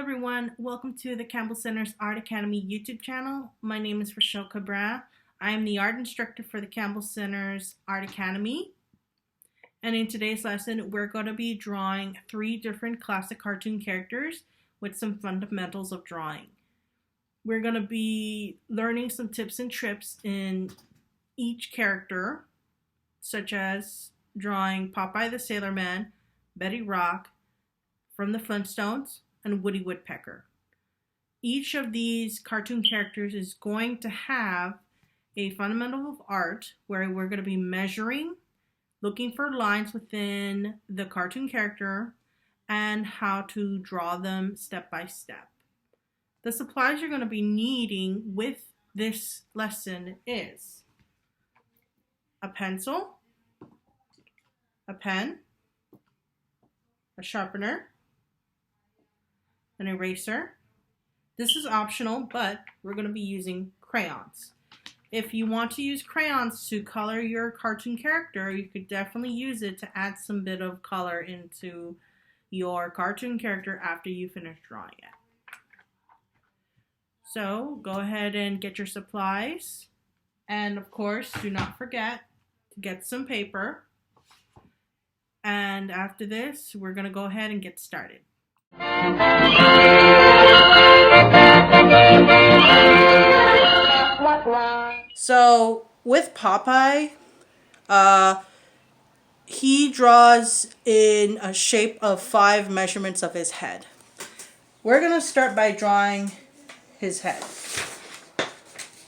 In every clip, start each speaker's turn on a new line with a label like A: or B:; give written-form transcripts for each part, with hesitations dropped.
A: everyone, welcome to the Campbell Center's Art Academy YouTube channel. My name is Rachelle Cabrera. I am the art instructor for the Campbell Center's Art Academy. And in today's lesson, we're going to be drawing 3 different classic cartoon characters with some fundamentals of drawing. We're going to be learning some tips and tricks in each character, such as drawing Popeye the Sailor Man, Betty Rubble from the Flintstones, and Woodpecker. Each of these cartoon characters is going to have a fundamental of art where we're going to be measuring, looking for lines within the cartoon character, and how to draw them step by step. The supplies you're going to be needing with this lesson is a pencil, a pen, a sharpener, an eraser. This is optional, but we're going to be using crayons. If you want to use crayons to color your cartoon character, you could definitely use it to add some bit of color into your cartoon character after you finish drawing it. So go ahead and get your supplies. And of course, do not forget to get some paper. And after this, we're going to go ahead and get started. So with Popeye, he draws in a shape of 5 measurements of his head. We're going to start by drawing his head.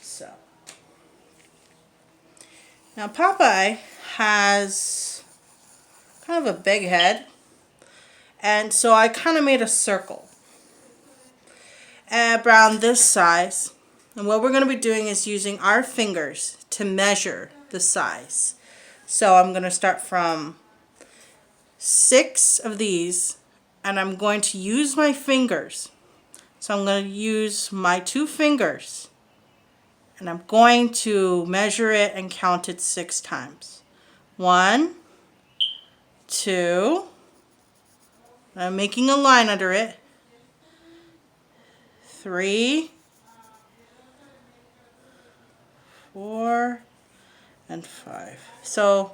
A: So now Popeye has kind of a big head, and so I kind of made a circle around this size. And what we're going to be doing is using our fingers to measure the size. So I'm going to start from 6 of these, and I'm going to use my fingers. So I'm going to use my 2 fingers, and I'm going to measure it and count it 6 times. 1, 2, I'm making a line under it. 3, 4, and 5. So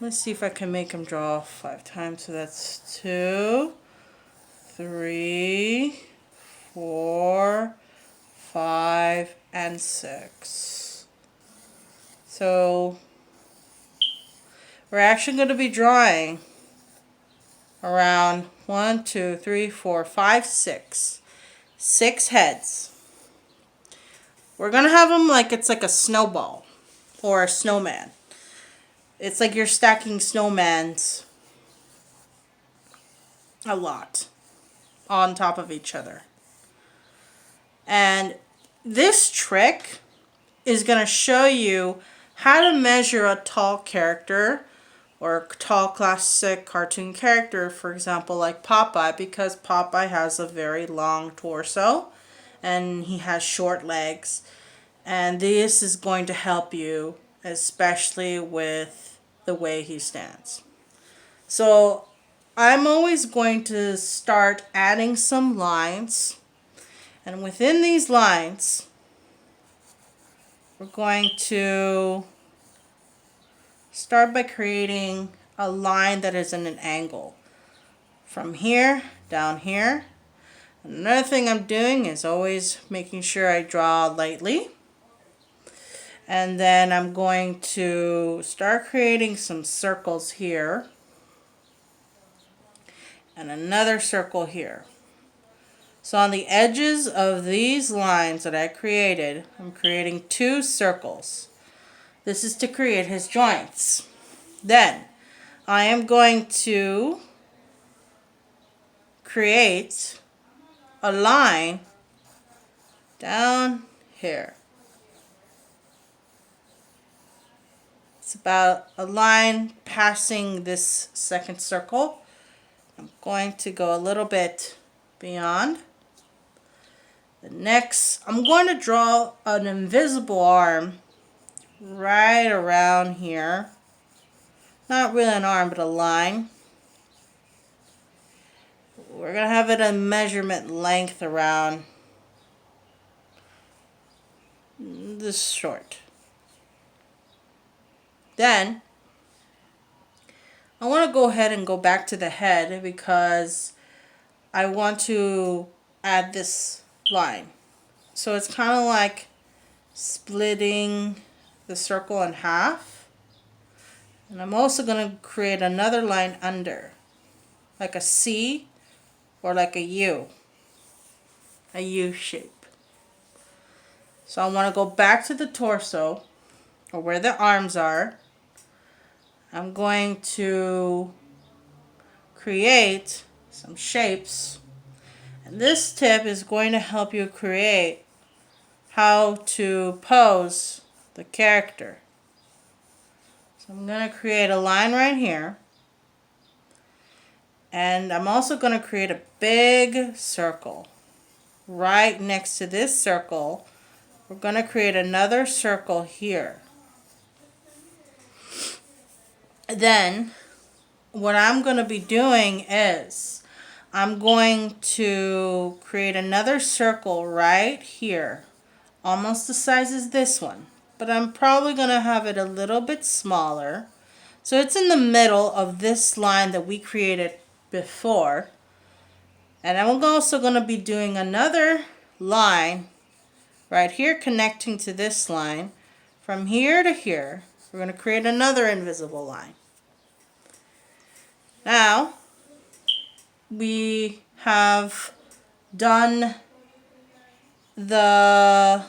A: let's see if I can make him draw 5 times. So that's 2, 3, 4, 5, and 6. So we're actually going to be drawing around 1, 2, 3, 4, 5, 6. 6 heads. We're going to have them like it's like a snowball or a snowman. It's like you're stacking snowmans a lot on top of each other. And this trick is going to show you how to measure a tall character or a tall classic cartoon character, for example, like Popeye, because Popeye has a very long torso and he has short legs. And this is going to help you, especially with the way he stands. So I'm always going to start adding some lines. And within these lines, we're going to start by creating a line that is in an angle. From here, down here. Another thing I'm doing is always making sure I draw lightly. And then I'm going to start creating some circles here. And another circle here. So on the edges of these lines that I created, I'm creating 2 circles. This is to create his joints. Then I am going to create a line down here. It's about a line passing this second circle. I'm going to go a little bit beyond. The next, I'm going to draw an invisible arm right around here. Not really an arm, but a line. we're going to have it a measurement length around this short. Then I want to go ahead and go back to the head because I want to add this line. So it's kind of like splitting the circle in half. And I'm also going to create another line under, like a C or like a U shape. So I want to go back to the torso, or where the arms are. I'm going to create some shapes. And this tip is going to help you create how to pose the character. So I'm going to create a line right here. And I'm also going to create a big circle. Right next to this circle, we're going to create another circle here. Then what I'm going to be doing is I'm going to create another circle right here, almost the size as this one, but I'm probably going to have it a little bit smaller. So it's in the middle of this line that we created before. And I'm also going to be doing another line right here connecting to this line. From here to here, we're going to create another invisible line. Now, we have done the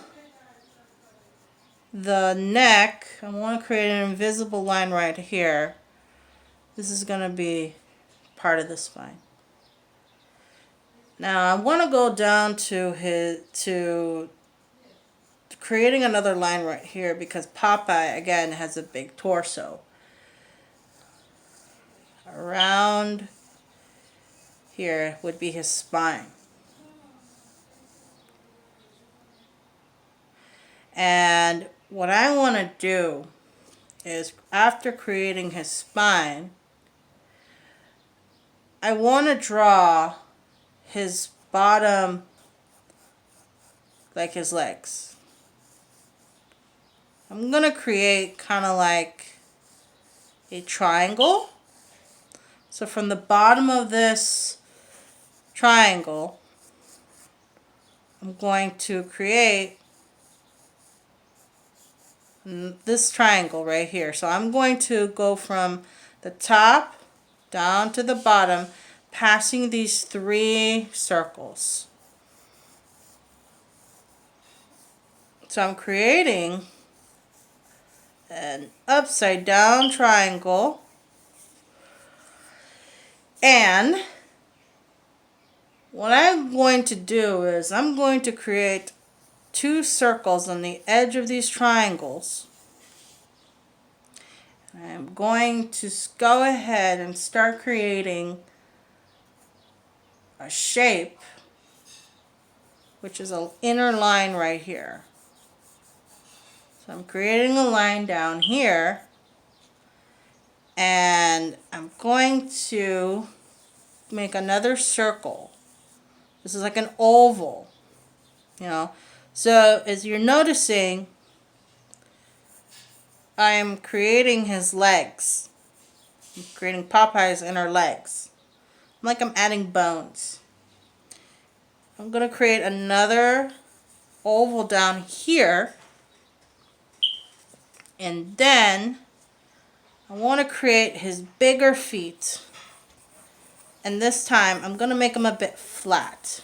A: neck. I want to create an invisible line right here. This is going to be part of the spine. Now I want to go down to creating another line right here because Popeye again has a big torso. Around here would be his spine. And what I want to do is, after creating his spine, I want to draw his bottom, like his legs. I'm going to create kind of like a triangle. So from the bottom of this triangle, I'm going to create this triangle right here. So I'm going to go from the top down to the bottom, passing these 3 circles. So I'm creating an upside down triangle, and what I'm going to do is I'm going to create 2 circles on the edge of these triangles. I'm going to go ahead and start creating a shape, which is an inner line right here. So I'm creating a line down here, and I'm going to make another circle. This is like an oval, you know. So as you're noticing, I'm creating his legs. I'm creating Popeye's inner legs. Like I'm adding bones. I'm going to create another oval down here. And then I want to create his bigger feet. And this time I'm going to make them a bit flat.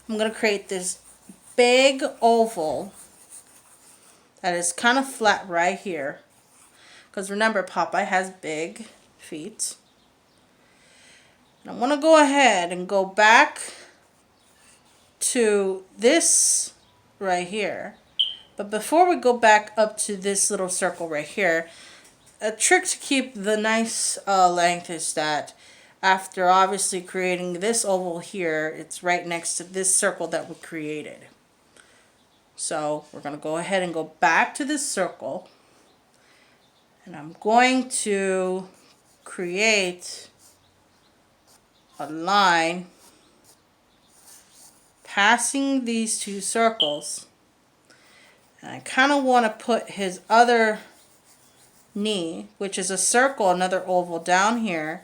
A: I'm going to create this big oval that is kind of flat right here. Because remember, Popeye has big feet. And I want to go ahead and go back to this right here. But before we go back up to this little circle right here, a trick to keep the nice length is that after obviously creating this oval here, it's right next to this circle that we created. So we're going to go ahead and go back to this circle. And I'm going to create a line passing these two circles. And I kind of want to put his other knee, which is a circle, another oval down here,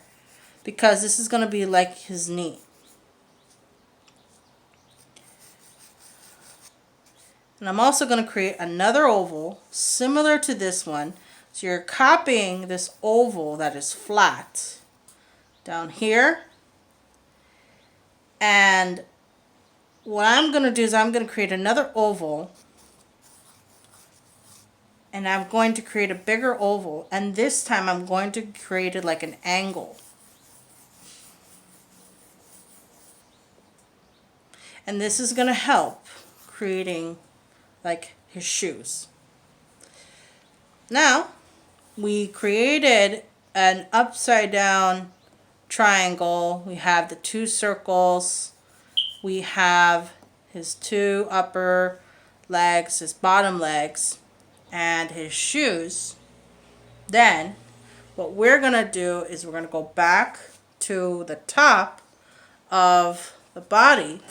A: because this is going to be like his knee. And I'm also going to create another oval similar to this one. So you're copying this oval that is flat down here. And what I'm going to do is I'm going to create another oval. And I'm going to create a bigger oval. And this time I'm going to create it like an angle. And this is going to help creating like his shoes. Now, we created an upside down triangle. We have the two circles. We have his two upper legs, his bottom legs, and his shoes. Then, what we're going to do is we're going to go back to the top of the body.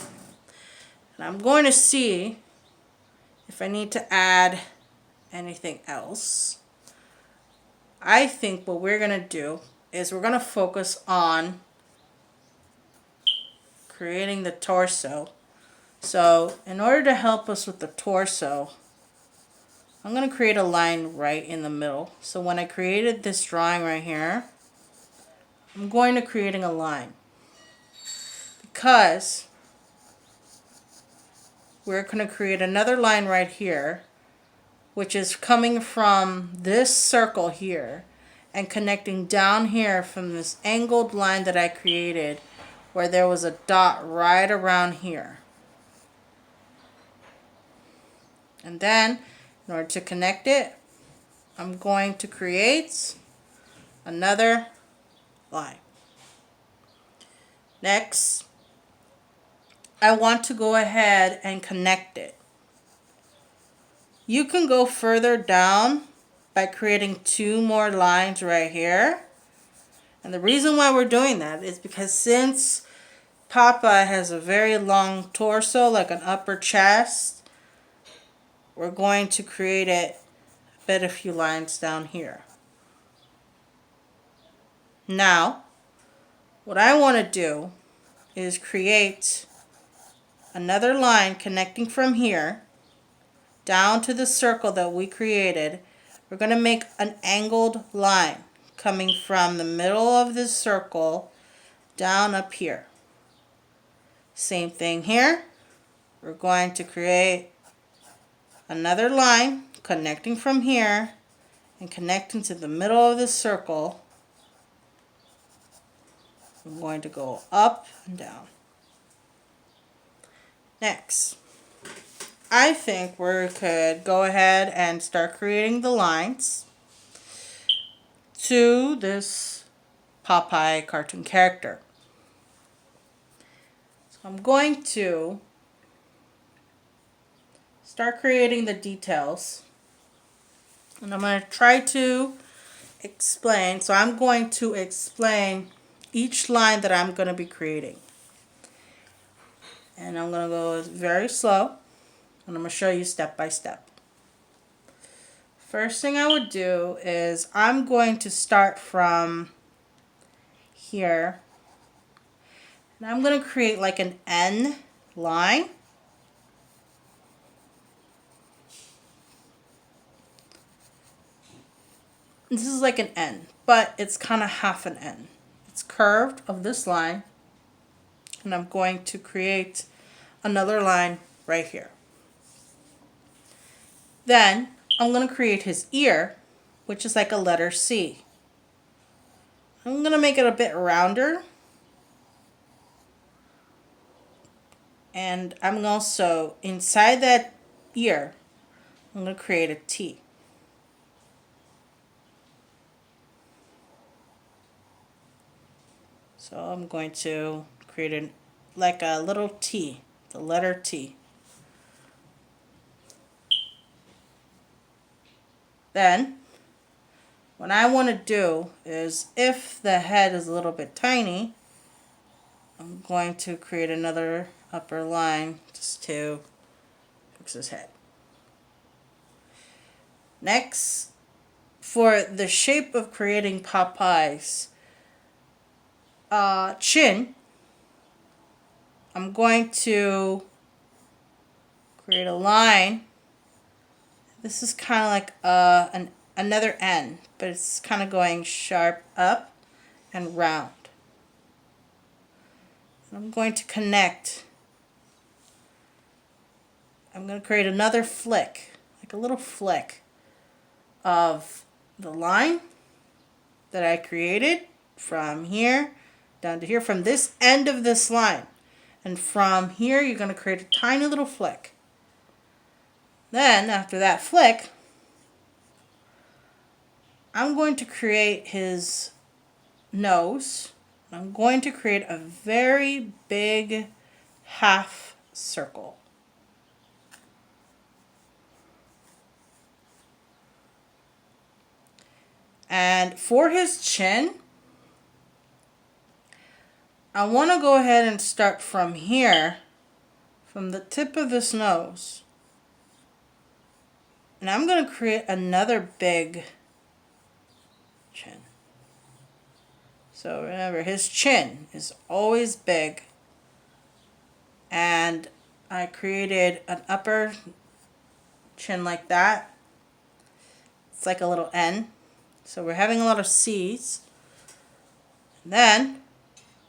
A: And I'm going to see if I need to add anything else. I think what we're going to do is we're going to focus on creating the torso. So in order to help us with the torso, I'm going to create a line right in the middle. So when I created this drawing right here, I'm going to creating a line because we're going to create another line right here, which is coming from this circle here and connecting down here from this angled line that I created where there was a dot right around here. And then in order to connect it, I'm going to create another line. Next, I want to go ahead and connect it. You can go further down by creating two more lines right here. And the reason why we're doing that is because since Popeye has a very long torso, like an upper chest, we're going to create it, fit a few lines down here. Now, what I want to do is create another line connecting from here down to the circle that we created. We're going to make an angled line coming from the middle of this circle down up here. Same thing here. We're going to create another line connecting from here and connecting to the middle of this circle. I'm going to go up and down. Next, I think we could go ahead and start creating the lines to this Popeye cartoon character. So I'm going to start creating the details. And I'm going to try to explain. So I'm going to explain each line that I'm going to be creating. And I'm going to go very slow. And I'm going to show you step by step. First thing I would do is I'm going to start from here. And I'm going to create like an N line. This is like an N, but it's kind of half an N. It's curved of this line. And I'm going to create another line right here. Then I'm going to create his ear, which is like a letter C. I'm going to make it a bit rounder. And I'm also, inside that ear, I'm going to create a T. So I'm going to create like a little T, the letter T. Then, what I want to do is, if the head is a little bit tiny, I'm going to create another upper line just to fix his head. Next, for the shape of creating Popeye's chin, I'm going to create a line. This is kind of like another N, but it's kind of going sharp up and round. And I'm going to connect. I'm going to create another flick, like a little flick of the line that I created from here down to here, from this end of this line. And from here, you're going to create a tiny little flick. Then, after that flick, I'm going to create his nose. I'm going to create a very big half circle. And for his chin, I want to go ahead and start from here, from the tip of this nose. And I'm going to create another big chin. So remember, his chin is always big. And I created an upper chin like that. It's like a little N. So we're having a lot of C's. And then,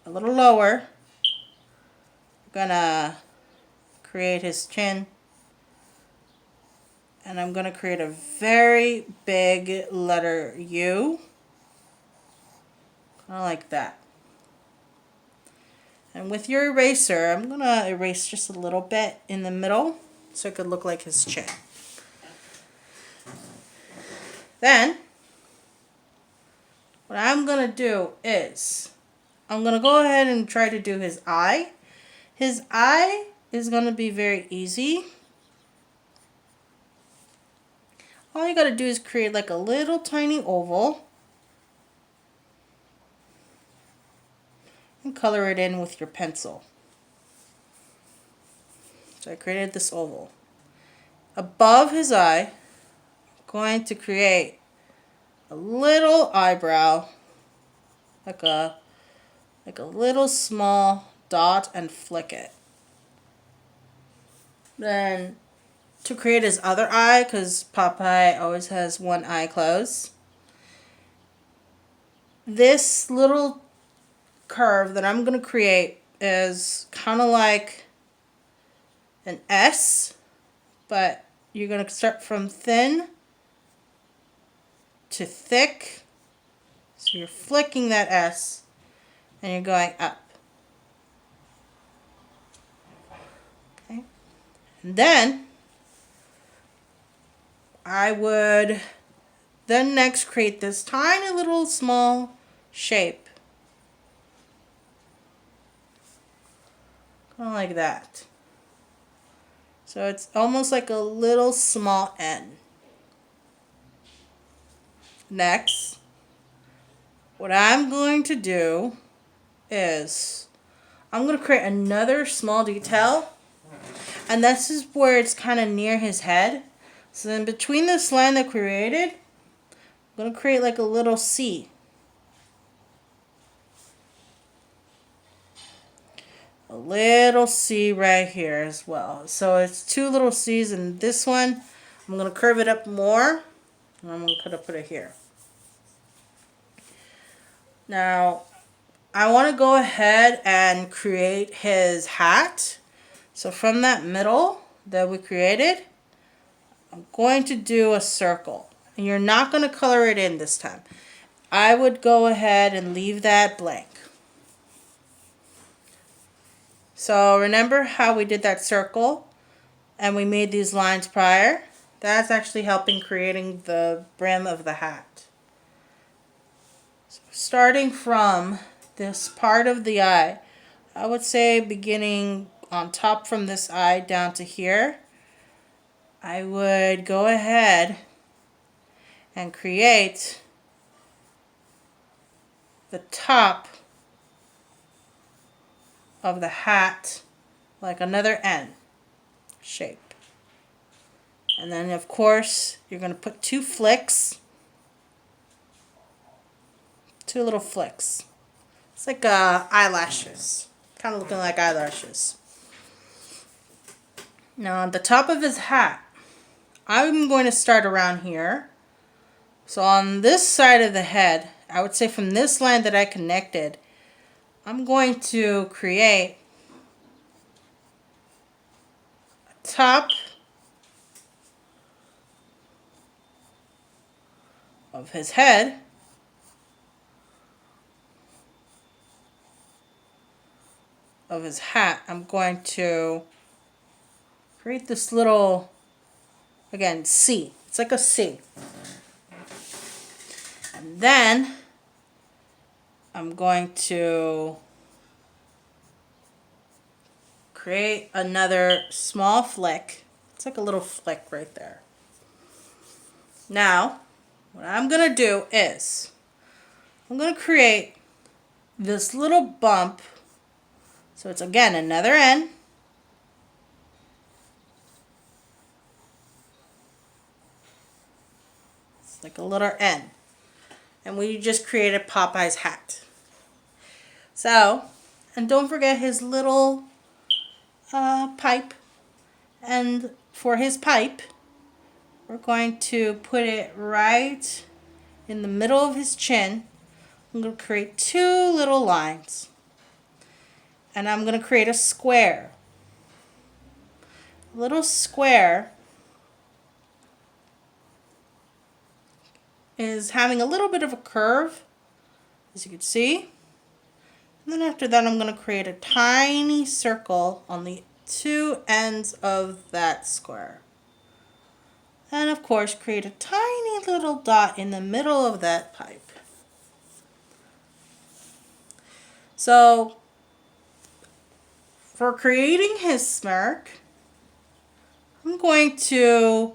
A: a little lower, we're gonna create his chin. And I'm gonna create a very big letter U. Kind of like that. And with your eraser, I'm gonna erase just a little bit in the middle so it could look like his chin. Then, what I'm going to do is, I'm going to go ahead and try to do his eye. His eye is going to be very easy. All you got to do is create like a little tiny oval. And color it in with your pencil. So I created this oval. Above his eye, I'm going to create a little eyebrow, like a little small dot, and flick it. Then to create his other eye, because Popeye always has one eye closed, this little curve that I'm going to create is kind of like an S, but you're going to start from thin to thick. So you're flicking that S and you're going up. Okay. And then I would then next create this tiny little small shape. Kind of like that. So it's almost like a little small N. Next, what I'm going to do is I'm going to create another small detail, and this is where it's kind of near his head. So in between this line that I created, I'm going to create like a little C. A little C right here as well. So it's two little C's, and this one, I'm going to curve it up more, and I'm going to put it here. Now, I want to go ahead and create his hat. So from that middle that we created, I'm going to do a circle. And you're not going to color it in this time. I would go ahead and leave that blank. So remember how we did that circle and we made these lines prior? That's actually helping creating the brim of the hat. So starting from this part of the eye, I would say beginning on top from this eye down to here, I would go ahead and create the top of the hat like another N shape. And then of course you're going to put two little flicks. It's like eyelashes, kind of looking like eyelashes. Now on the top of his hat, I'm going to start around here. So on this side of the head, I would say from this line that I connected, I'm going to create a top of his head, of his hat. I'm going to create this little, again, C. It's like a C. And then I'm going to create another small flick. It's like a little flick right there. Now, what I'm going to do is I'm going to create this little bump. So it's again another N. It's like a little N. And we just created Popeye's hat. So, and don't forget his little pipe. And for his pipe, we're going to put it right in the middle of his chin. I'm going to create two little lines. And I'm going to create a square. A little square is having a little bit of a curve, as you can see. And then after that, I'm going to create a tiny circle on the two ends of that square. And of course, create a tiny little dot in the middle of that pipe. So, for creating his smirk, I'm going to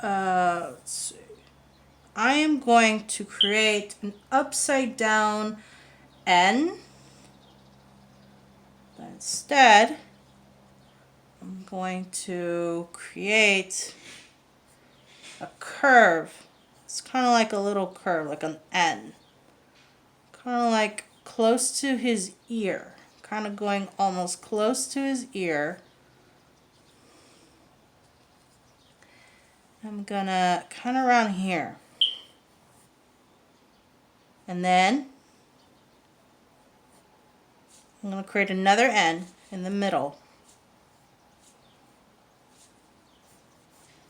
A: let's see. I am going to create an upside down N. But instead, I'm going to create a curve. It's kind of like a little curve, like an N. Kind of like close to his ear. Kind of going almost close to his ear. I'm gonna kind of around here. And then I'm gonna create another N in the middle.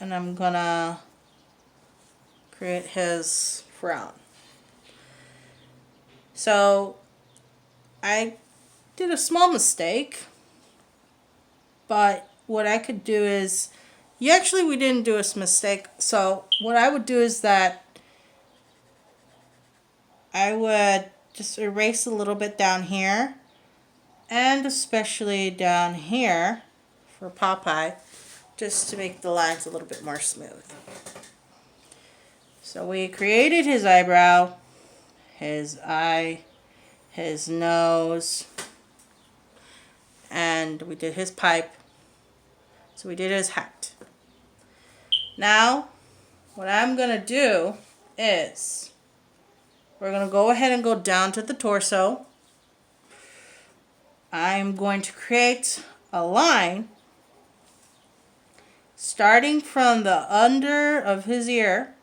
A: And I'm gonna create his frown. So I did a small mistake, but what I could do is, we didn't do a mistake. So what I would do is that I would just erase a little bit down here, and especially down here for Popeye, just to make the lines a little bit more smooth. So we created his eyebrow, his eye, his nose, and we did his pipe. So we did his hat. Now, what I'm going to do is we're going to go ahead and go down to the torso. I'm going to create a line starting from the under of his ear.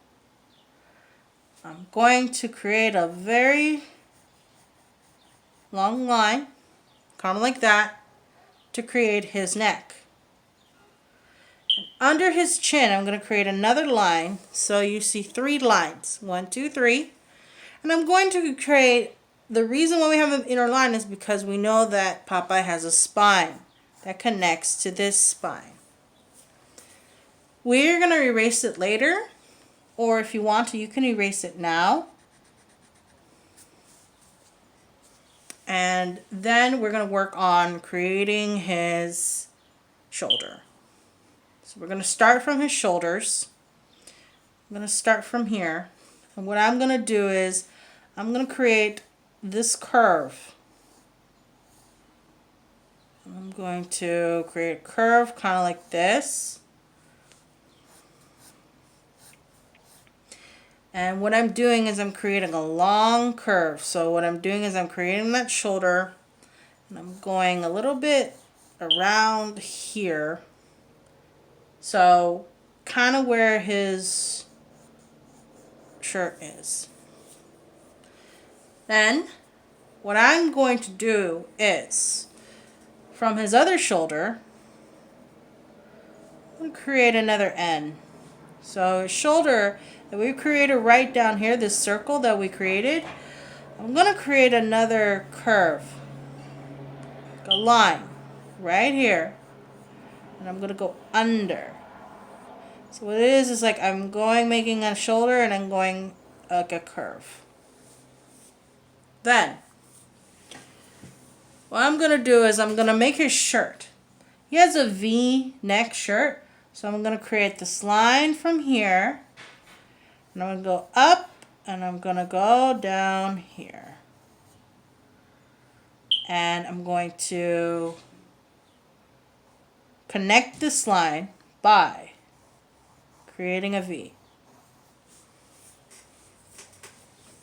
A: I'm going to create a very long line, kind of like that, to create his neck. And under his chin, I'm going to create another line, so you see 3 lines. 1, 2, 3. And I'm going to create, the reason why we have an inner line is because we know that Popeye has a spine that connects to this spine. We're going to erase it later, or if you want to, you can erase it now. And then we're going to work on creating his shoulder. So we're going to start from his shoulders. I'm going to start from here. And what I'm going to do is I'm going to create this curve. I'm going to create a curve kind of like this. And what I'm doing is I'm creating a long curve. So what I'm doing is I'm creating that shoulder, and I'm going a little bit around here. So kind of where his shirt is. Then what I'm going to do is from his other shoulder, I'm going to create another N. So his shoulder that we created right down here, this circle that we created, I'm going to create another curve, a line right here, and I'm going to go under. So what it is like I'm going making a shoulder and I'm going like a curve. Then what I'm going to do is I'm going to make his shirt. He has a V-neck shirt, so I'm going to create this line from here, and I'm going to go up, and I'm going to go down here. And I'm going to connect this line by creating a V.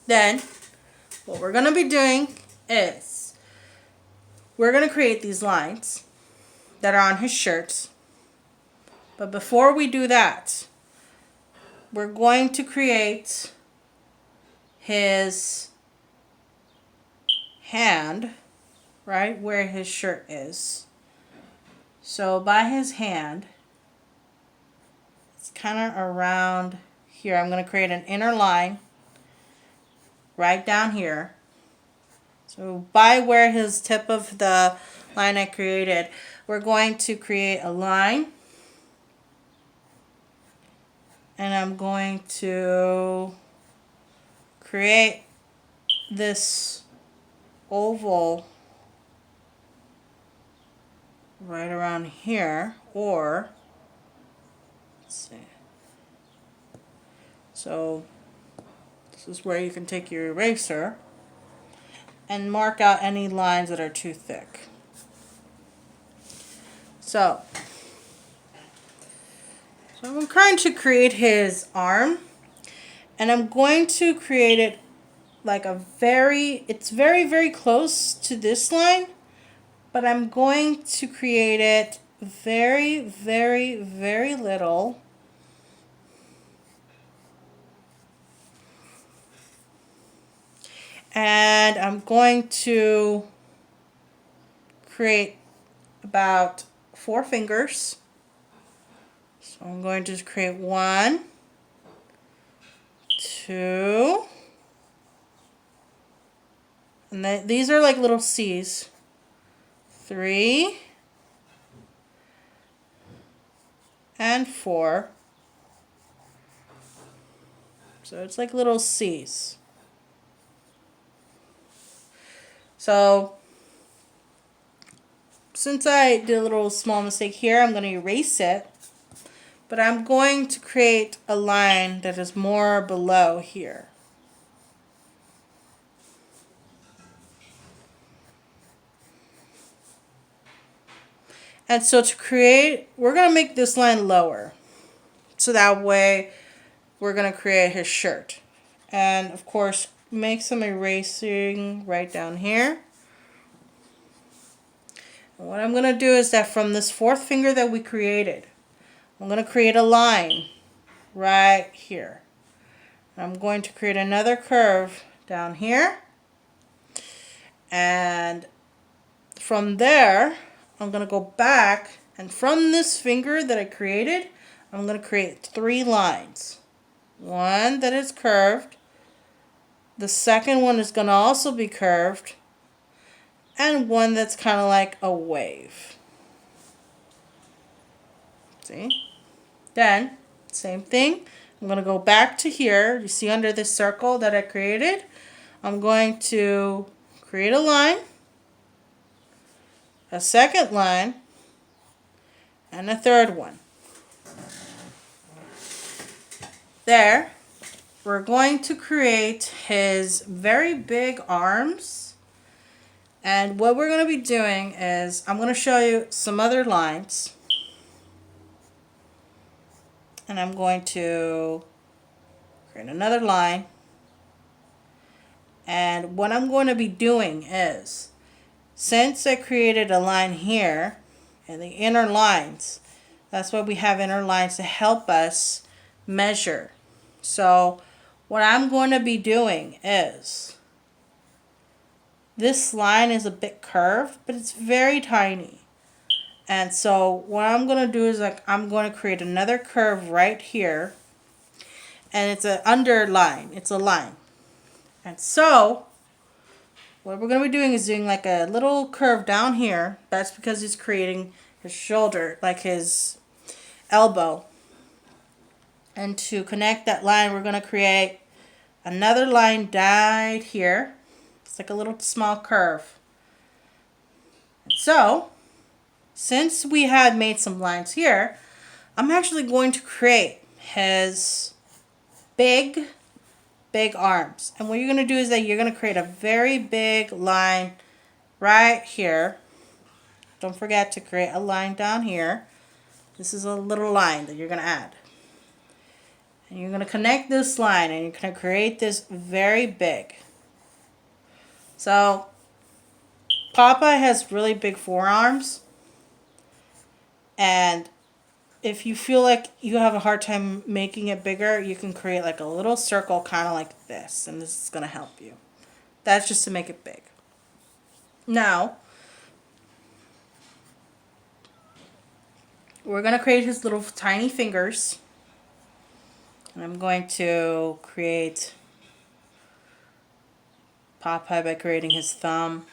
A: Then what we're going to be doing is we're going to create these lines that are on his shirts. But before we do that, we're going to create his hand right where his shirt is. So by his hand, it's kind of around here. I'm going to create an inner line right down here. So by where his tip of the line I created, we're going to create a line. And I'm going to create this oval right around here, or let's see. So this is where you can take your eraser and mark out any lines that are too thick. So I'm trying to create his arm, and I'm going to create it like it's very, very close to this line, but I'm going to create it very, very, very little. And I'm going to create about 4 fingers. So I'm going to create 1, 2, and these are like little C's. 3 and 4. So it's like little C's. So since I did a little small mistake here, I'm going to erase it. But I'm going to create a line that is more below here. And so to create, we're going to make this line lower. So that way we're going to create his shirt. And of course, make some erasing right down here. And what I'm going to do is that from this 4th finger that we created, I'm going to create a line right here. I'm going to create another curve down here. And from there, I'm going to go back, and from this finger that I created, I'm going to create 3 lines. One that is curved. The second one is going to also be curved. And one that's kind of like a wave. See? Then, same thing. I'm going to go back to here. You see under this circle that I created? I'm going to create a line, a second line, and a third one. There. we're going to create his very big arms. And what we're going to be doing is I'm going to show you some other lines. And I'm going to create another line. And what I'm going to be doing is, since I created a line here and the inner lines, that's why we have inner lines to help us measure. So what I'm going to be doing is, this line is a bit curved, but it's very tiny. And so what I'm going to do is I'm going to create another curve right here. And it's an underline. It's a line. And so what we're going to be doing is doing like a little curve down here. That's because he's creating his shoulder, like his elbow. And to connect that line, we're going to create another line right here. It's like a little small curve. So, since we had made some lines here, I'm actually going to create his big arms. And what you're going to do is that you're going to create a very big line right here. Don't forget to create a line down here. This is a little line that you're going to add. And you're going to connect this line and you're going to create this very big. So, Popeye has really big forearms. And if you feel like you have a hard time making it bigger, you can create like a little circle kind of like this. And this is going to help you. That's just to make it big. Now, we're going to create his little tiny fingers. And I'm going to create Popeye by creating his thumb.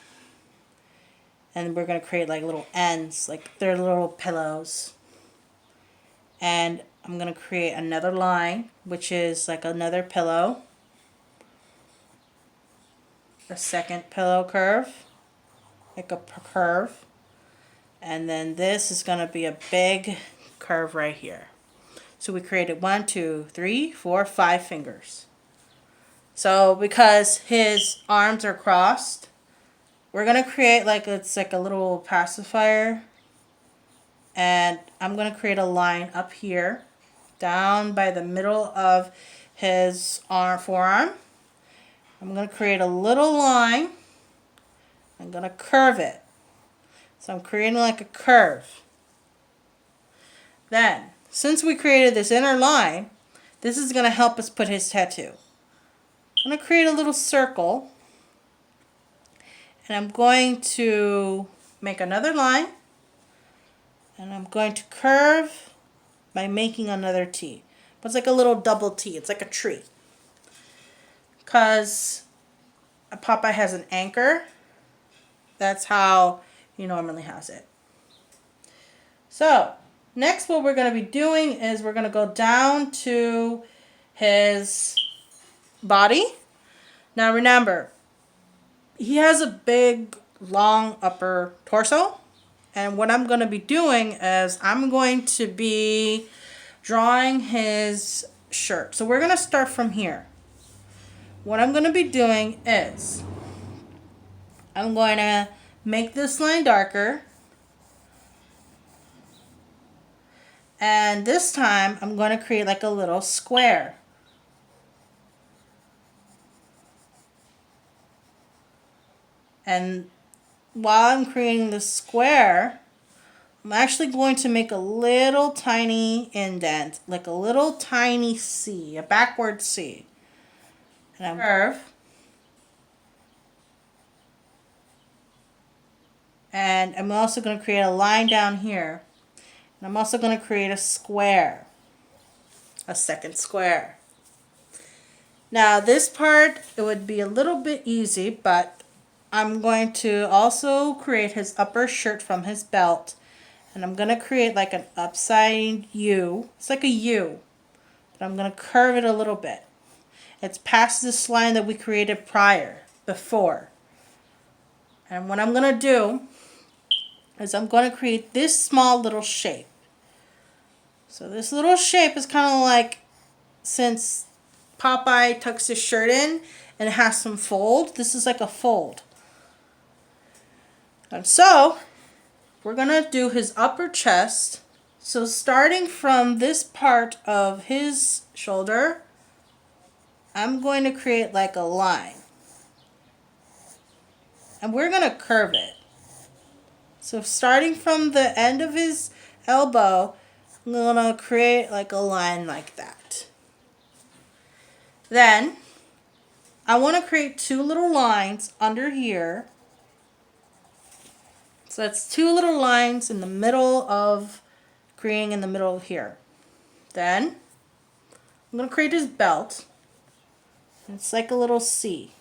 A: And we're going to create like little ends, like they're little pillows. And I'm going to create another line, which is like another pillow. A second pillow curve, like a curve. And then this is going to be a big curve right here. So we created 1, 2, 3, 4, 5 fingers. So because his arms are crossed, we're going to create like, it's like a little pacifier. And I'm going to create a line up here, down by the middle of his forearm. I'm going to create a little line. I'm going to curve it. So I'm creating like a curve. Then, since we created this inner line, this is going to help us put his tattoo. I'm going to create a little circle. And I'm going to make another line. And I'm going to curve by making another T. But it's like a little double T. It's like a tree. Because Popeye has an anchor. That's how he normally has it. So, next what we're going to be doing is we're going to go down to his body. Now remember, he has a big, long upper torso. And what I'm going to be doing is I'm going to be drawing his shirt. So we're going to start from here. What I'm going to be doing is I'm going to make this line darker. And this time I'm going to create like a little square. And while I'm creating the square, I'm actually going to make a little tiny indent, like a little tiny C, a backward C. And I'm curve. And I'm also going to create a line down here. And I'm also going to create a square, a second square. Now this part, it would be a little bit easy, but I'm going to also create his upper shirt from his belt. And I'm going to create like an upside U. It's like a U. But I'm going to curve it a little bit. It's past this line that we created before. And what I'm going to do is I'm going to create this small little shape. So this little shape is kind of like, since Popeye tucks his shirt in and it has some fold. This is like a fold. And so we're going to do his upper chest. So starting from this part of his shoulder, I'm going to create like a line. And we're going to curve it. So starting from the end of his elbow, I'm going to create like a line like that. Then I want to create two little lines under here. So that's two little lines in the middle of creating in the middle here. Then I'm going to create his belt. It's like a little C.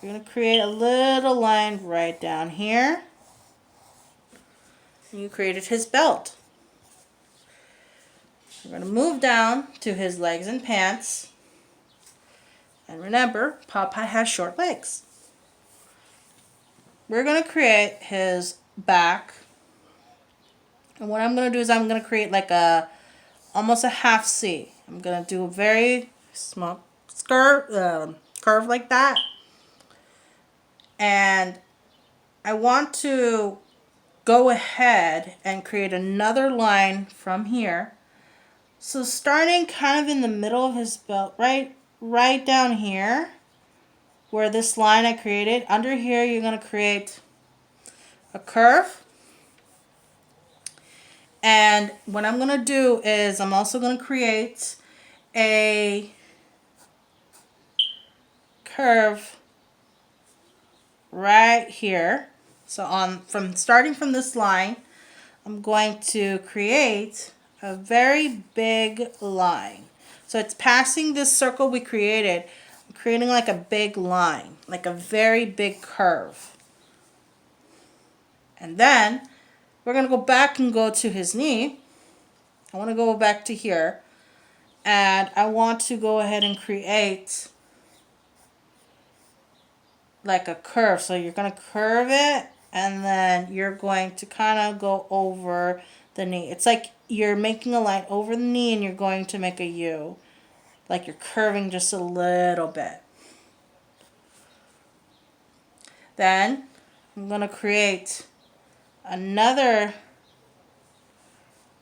A: We're going to create a little line right down here. And you created his belt. We're going to move down to his legs and pants. And remember, Popeye has short legs. We're going to create his back. And what I'm going to do is I'm going to create like almost a half C. I'm going to do a very small curve like that. And I want to go ahead and create another line from here. So starting kind of in the middle of his belt, right down here, where this line I created, under here you're going to create a curve. And what I'm going to do is I'm also going to create a curve right here. So starting from this line, I'm going to create a very big line. So it's passing this circle we created. I'm creating like a big line, like a very big curve. And then we're going to go back and go to his knee. I want to go back to here. And I want to go ahead and create like a curve. So you're going to curve it and then you're going to kind of go over the knee. It's like you're making a line over the knee and you're going to make a U. Like you're curving just a little bit. Then I'm going to create another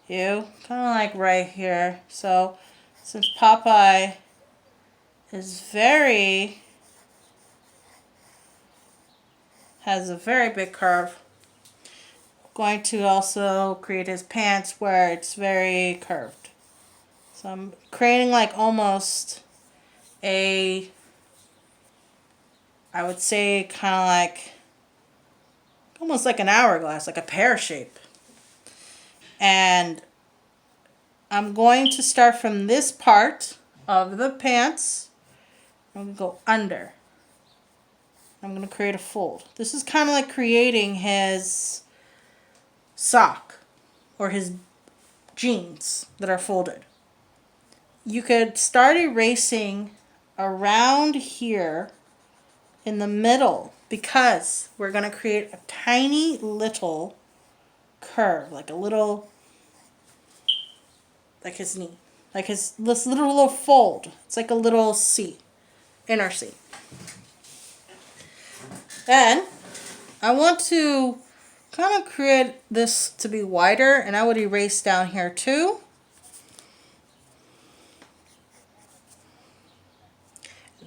A: U, kind of like right here. So since Popeye has a very big curve, I'm going to also create his pants where it's very curved. So I'm creating like almost I would say kind of like almost like an hourglass, like a pear shape. And I'm going to start from this part of the pants. I'm going to go under. I'm going to create a fold. This is kind of like creating his sock or his jeans that are folded. You could start erasing around here in the middle because we're going to create a tiny little curve, like his knee, like this little fold. It's like a little C, inner C. Then I want to kind of create this to be wider, and I would erase down here too.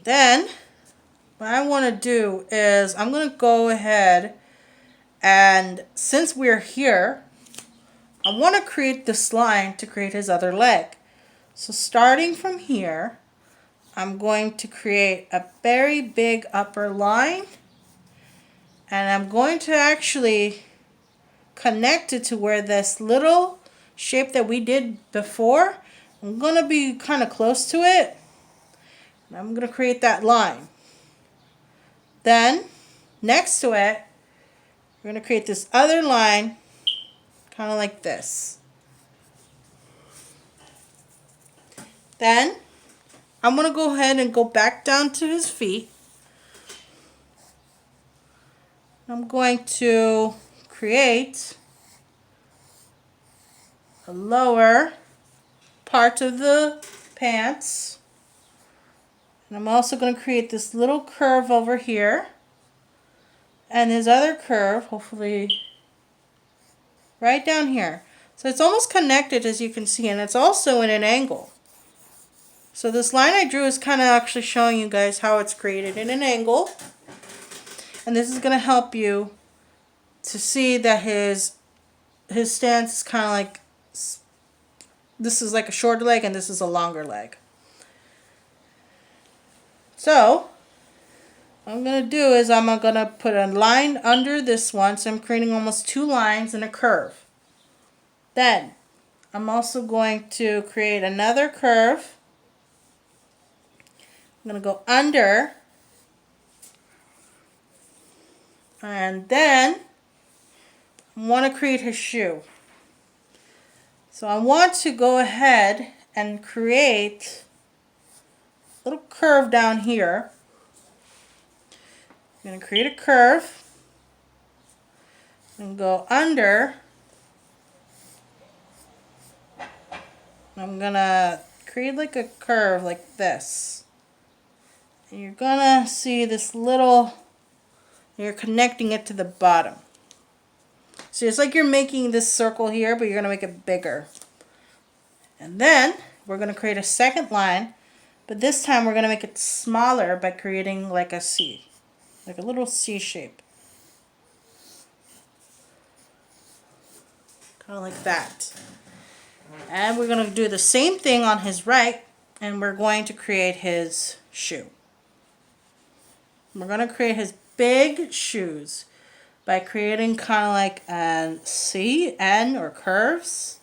A: Then what I want to do is I'm going to go ahead and since we're here, I want to create this line to create his other leg. So starting from here, I'm going to create a very big upper line. And I'm going to actually connect it to where this little shape that we did before, I'm going to be kind of close to it. And I'm going to create that line. Then, next to it, we're going to create this other line, kind of like this. Then, I'm going to go ahead and go back down to his feet. I'm going to create a lower part of the pants. And I'm also going to create this little curve over here. And his other curve, hopefully, right down here. So it's almost connected, as you can see, and it's also in an angle. So this line I drew is kind of actually showing you guys how it's created in an angle. And this is going to help you to see that his stance is kind of like, this is like a shorter leg and this is a longer leg. So what I'm going to do is I'm going to put a line under this one. So I'm creating almost two lines and a curve. Then I'm also going to create another curve. I'm going to go under. And then I want to create his shoe. So I want to go ahead and create a little curve down here. I'm going to create a curve and go under. I'm going to create like a curve like this. And you're going to see this little, you're connecting it to the bottom. So it's like you're making this circle here, but you're going to make it bigger. And then we're going to create a second line, but this time we're going to make it smaller by creating like a C, like a little C shape. Kind of like that. And we're going to do the same thing on his right, and we're going to create his shoe. We're going to create his big shoes by creating kind of like a C, N, or curves.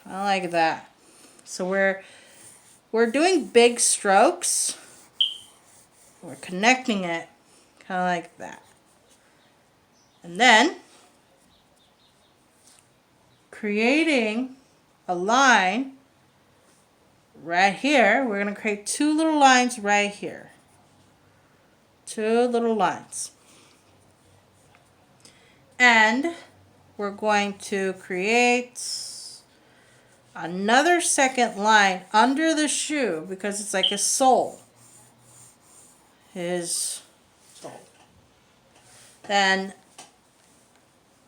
A: Kind of like that. So we're doing big strokes. We're connecting it kind of like that. And then creating a line right here. We're going to create two little lines right here. Two little lines. And we're going to create another second line under the shoe because it's like a sole. His sole. Then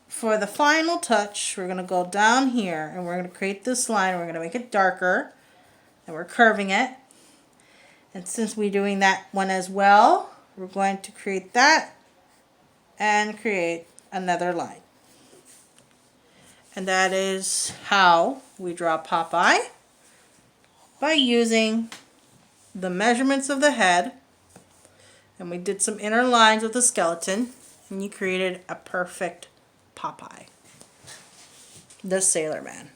A: for the final touch, we're going to go down here and we're going to create this line. We're going to make it darker and we're curving it. And since we're doing that one as well, we're going to create that and create another line. And that is how we draw Popeye, by using the measurements of the head, and we did some inner lines with the skeleton, and you created a perfect Popeye the Sailor Man.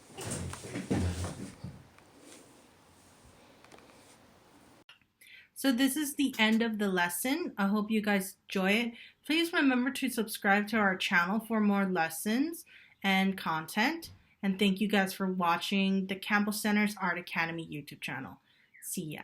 A: So this is the end of the lesson. I hope you guys enjoy it. Please remember to subscribe to our channel for more lessons and content. And thank you guys for watching the Campbell Center's Art Academy YouTube channel. See ya.